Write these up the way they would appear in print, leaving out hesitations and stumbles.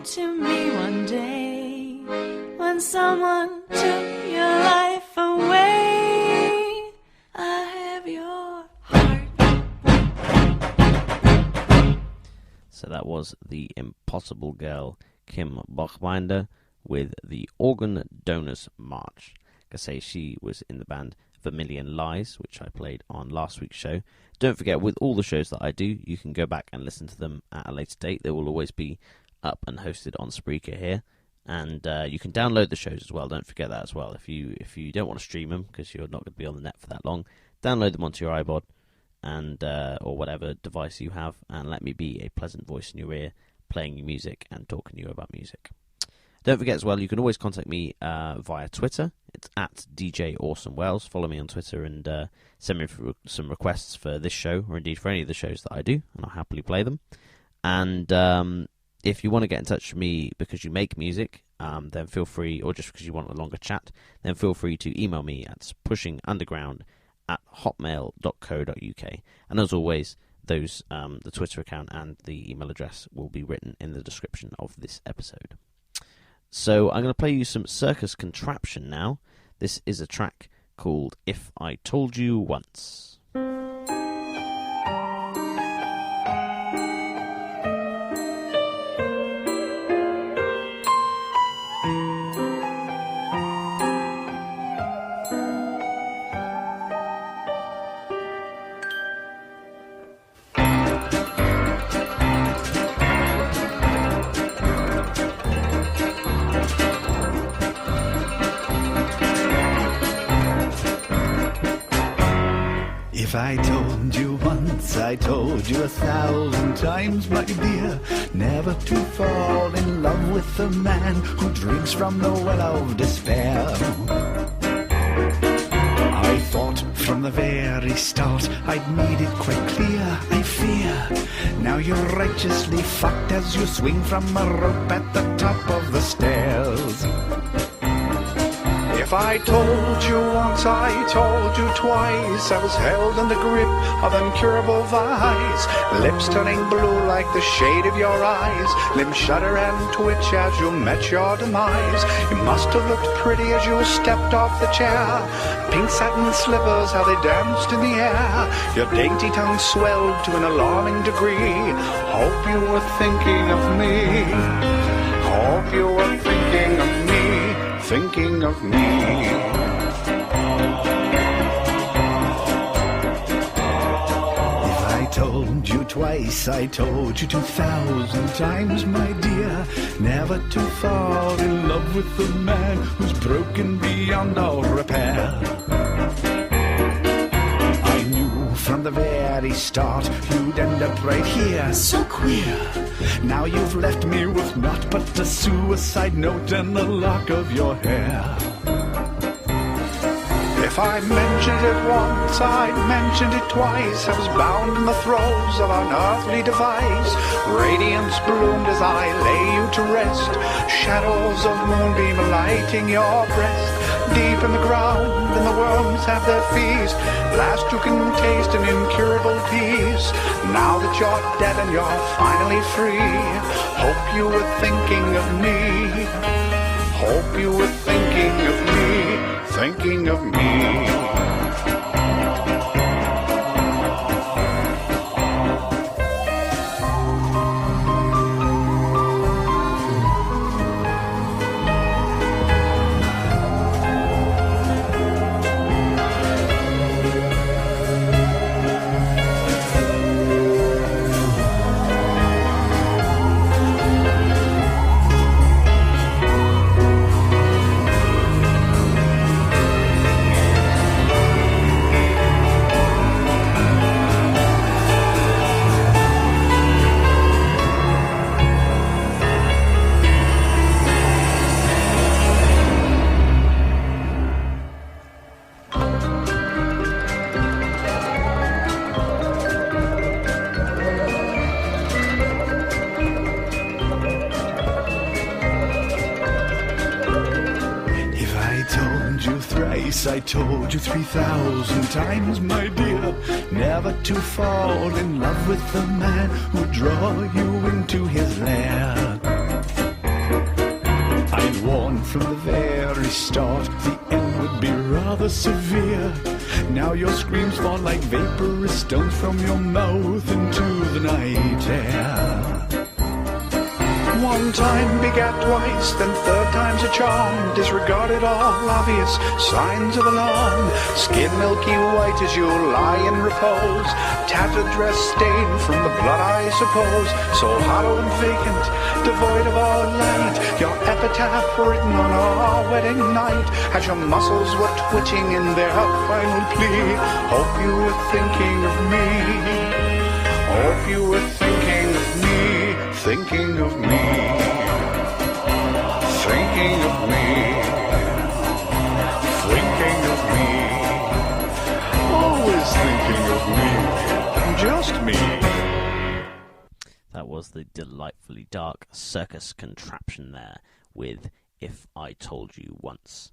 happened to me one day when someone took your life away. I have your heart. So that was the Impossible Girl, Kim Boekbinder, with the Organ Donors March. Like I say, she was in the band Vermilion Lies, which I played on last week's show. Don't forget, with all the shows that I do, you can go back and listen to them at a later date. They will always be up and hosted on Spreaker here, and you can download the shows as well. Don't forget that as well. If you don't want to stream them because you're not going to be on the net for that long, download them onto your iPod and or whatever device you have, and let me be a pleasant voice in your ear, playing you music and talking to you about music. Don't forget as well, you can always contact me via Twitter. It's at DJ Awesome Wells. Follow me on Twitter and send me some requests for this show, or indeed for any of the shows that I do, and I'll happily play them. And if you want to get in touch with me because you make music, then feel free, or just because you want a longer chat, then feel free to email me at pushingunderground@hotmail.co.uk. And as always, those the Twitter account and the email address will be written in the description of this episode. So I'm going to play you some Circus Contraption now. This is a track called If I Told You Once. If I told you once, I told you 1,000 times, my dear, never to fall in love with a man who drinks from the well of despair. I thought from the very start I'd made it quite clear, I fear. Now you're righteously fucked as you swing from a rope at the top of the stairs. If I told you once, I told you twice, I was held in the grip of incurable vice, lips turning blue like the shade of your eyes, limbs shudder and twitch as you met your demise. You must have looked pretty as you stepped off the chair, pink satin slippers, how they danced in the air, your dainty tongue swelled to an alarming degree. Hope you were thinking of me, hope you were thinking of me, thinking of me. If I told you twice, I told you 2,000 times, my dear, never to fall in love with a man who's broken beyond all repair. I knew from the very start you'd end up right here, so queer. Now you've left me with naught but a suicide note and a lock of your hair. If I mentioned it once, I'd mentioned it twice. I was bound in the throes of an earthly device. Radiance bloomed as I lay you to rest. Shadows of moonbeam lighting your breast. Deep in the ground, and the worms have their feast. Last you can taste an incurable peace. Now that you're dead and you're finally free, hope you were thinking of me. Hope you were thinking of me, thinking of me. I told you 3,000 times, my dear, never to fall in love with a man who'd draw you into his lair. I'd warned from the very start the end would be rather severe. Now your screams fall like vaporous stones from your mouth into the night air. One time begat twice, then third time's a charm. Disregarded all obvious signs of alarm. Skin milky white as you lie in repose. Tattered dress stained from the blood, I suppose. So hollow and vacant, devoid of all light. Your epitaph written on our wedding night. As your muscles were twitching in their final plea. Hope you were thinking of me. Hope you were thinking of me. Thinking of me, thinking of me, thinking of me, always thinking of me, just me. That was the delightfully dark Circus Contraption there with If I Told You Once.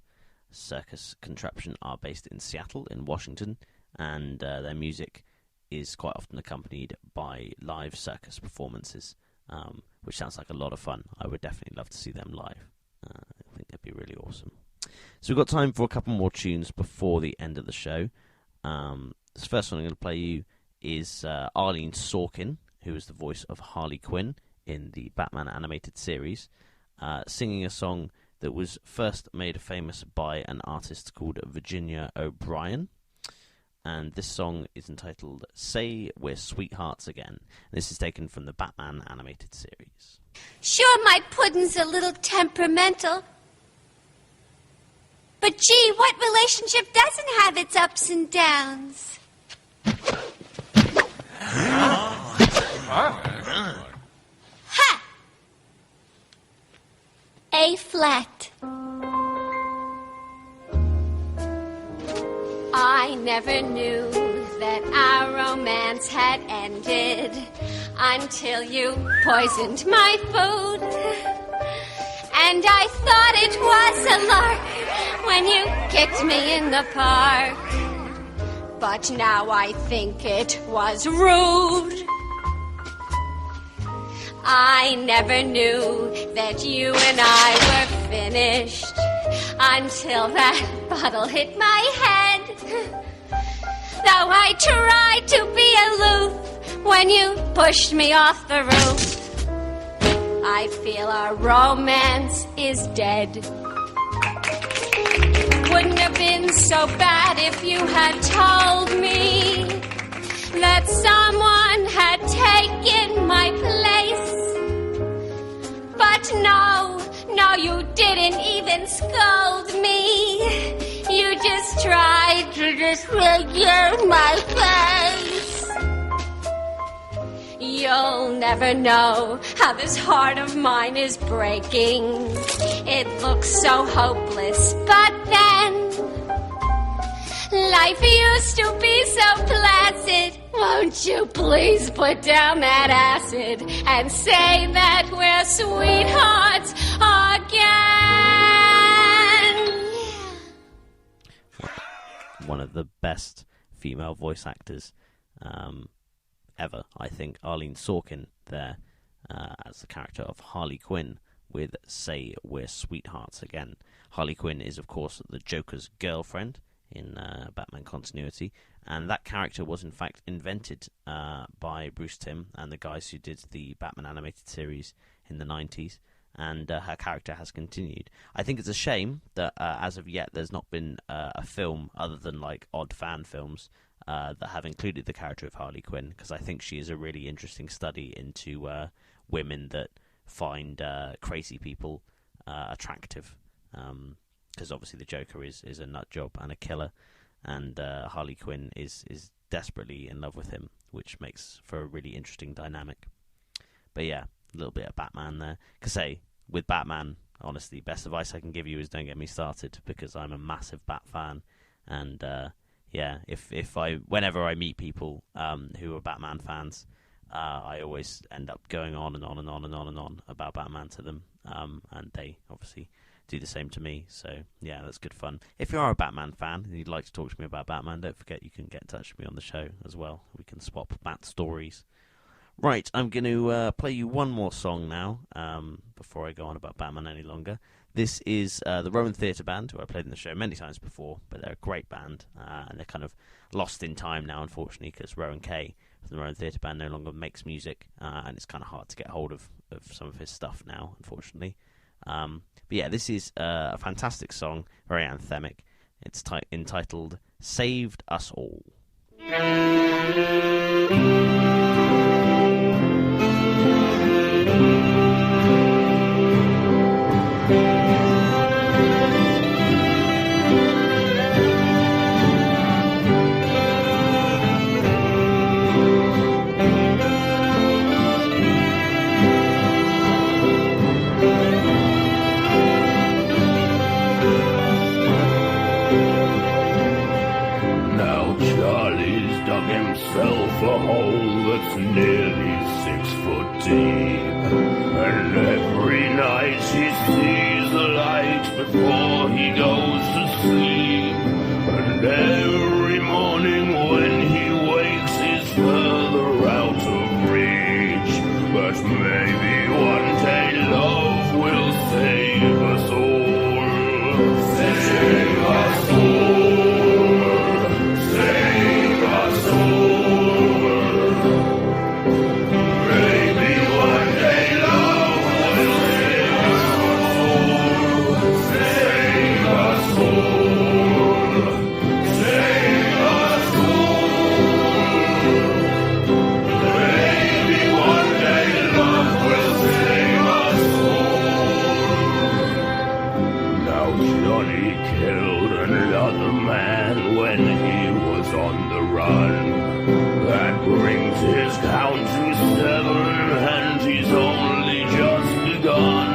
Circus Contraption are based in Seattle in Washington, and their music is quite often accompanied by live circus performances. Which sounds like a lot of fun. I would definitely love to see them live. I think that'd be really awesome. So we've got time for a couple more tunes before the end of the show. This first one I'm going to play you is Arleen Sorkin, who is the voice of Harley Quinn in the Batman animated series, singing a song that was first made famous by an artist called Virginia O'Brien. And this song is entitled Say We're Sweethearts Again. This is taken from the Batman animated series. Sure, my puddin's a little temperamental. But gee, what relationship doesn't have its ups and downs? Ha! A flat. I never knew that our romance had ended until you poisoned my food. And I thought it was a lark when you kicked me in the park. But now I think it was rude. I never knew that you and I were finished until that bottle hit my head. Though I tried to be aloof when you pushed me off the roof, I feel our romance is dead. Wouldn't have been so bad if you had told me that someone had taken my place. But no, you didn't even scold me. You just tried to disfigure my face. You'll never know how this heart of mine is breaking. It looks so hopeless, but then life used to be so placid. Won't you please put down that acid and say that we're sweethearts again? One of the best female voice actors ever, I think. Arleen Sorkin there as the character of Harley Quinn with Say We're Sweethearts Again. Harley Quinn is, of course, the Joker's girlfriend in Batman continuity, and that character was in fact invented by Bruce Timm and the guys who did the Batman animated series in the 90s, and her character has continued. I think it's a shame that as of yet there's not been a film other than like odd fan films that have included the character of Harley Quinn, because I think she is a really interesting study into women that find crazy people attractive. Because obviously the Joker is a nut job and a killer, and Harley Quinn is desperately in love with him, which makes for a really interesting dynamic. But yeah, a little bit of Batman there. Because with Batman, honestly, best advice I can give you is don't get me started, because I'm a massive Bat fan, and whenever I meet people who are Batman fans, I always end up going on and on and on and on and on about Batman to them, and they obviously do the same to me. So yeah, that's good fun. If you are a Batman fan and you'd like to talk to me about Batman, don't forget you can get in touch with me on the show as well. We can swap Bat stories. Right, I'm going to play you one more song now before I go on about Batman any longer. This is the Rowan Theatre Band, who I played in the show many times before, but they're a great band, and they're kind of lost in time now, unfortunately, because Rowan Kay from the Rowan Theatre Band no longer makes music, and it's kind of hard to get hold of some of his stuff now, unfortunately. But yeah, this is a fantastic song, very anthemic. It's entitled Saved Us All. Himself a hole that's nearly 6 foot deep, and every night he sees the light before he goes to sleep, and every morning when he wakes he's further out of reach, but maybe one day love will save us all. Save us all. His count to 7, and he's only just begun.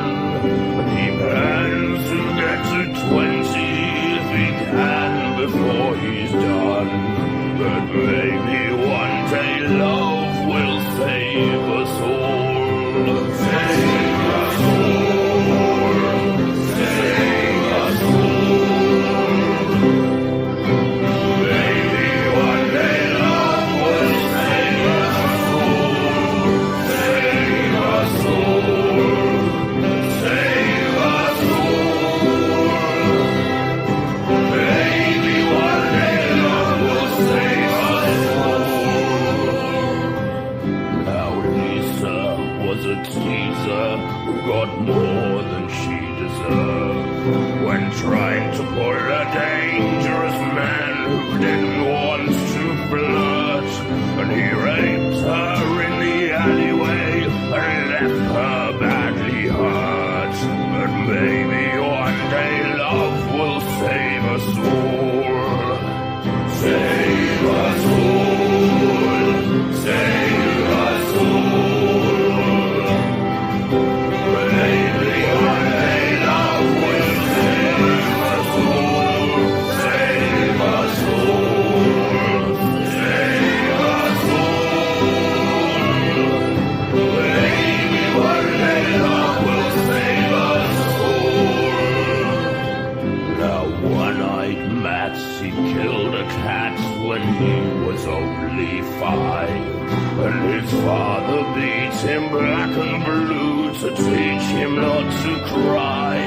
He plans to get to 20 if he can before he's done. But maybe one day love will save us all. Save us all. Save us all. Maybe one day love will save us all. Save us all. Save us all. Maybe one day love will save us all. Now Lisa was a teaser who got more than she deserved when trying to pull a dangerous man who didn't want to flirt, and he raped her in the alleyway and left her badly hurt. But maybe one day love will save us all. Save us all. Save us all. Maybe one day love will save us all. Save us all. Save us all. Maybe one day love will save us all. Now one-eyed Max, he killed a cat when he was only 5, and his father beat him black and blue to teach him not to cry.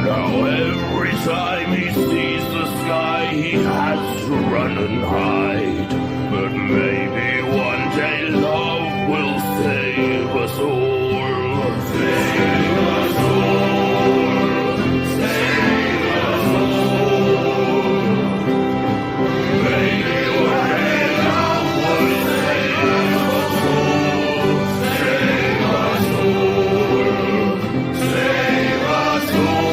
Now every time he sees the sky he has to run and hide, but maybe one day love will save us all. Save us all. Save us all. Maybe one day love will save us all. Save us all. Save us all.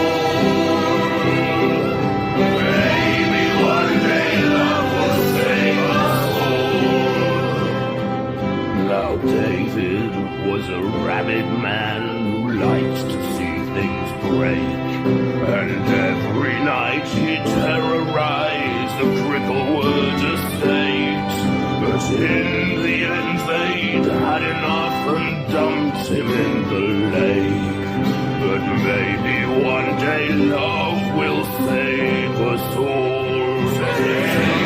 Maybe one day love will save us all. Now David was a rabid man who liked to see things break, and every night he terrorized the Cricklewood estate. But in the end they'd had enough and dumped him in the lake. But maybe one day love will save us all. Save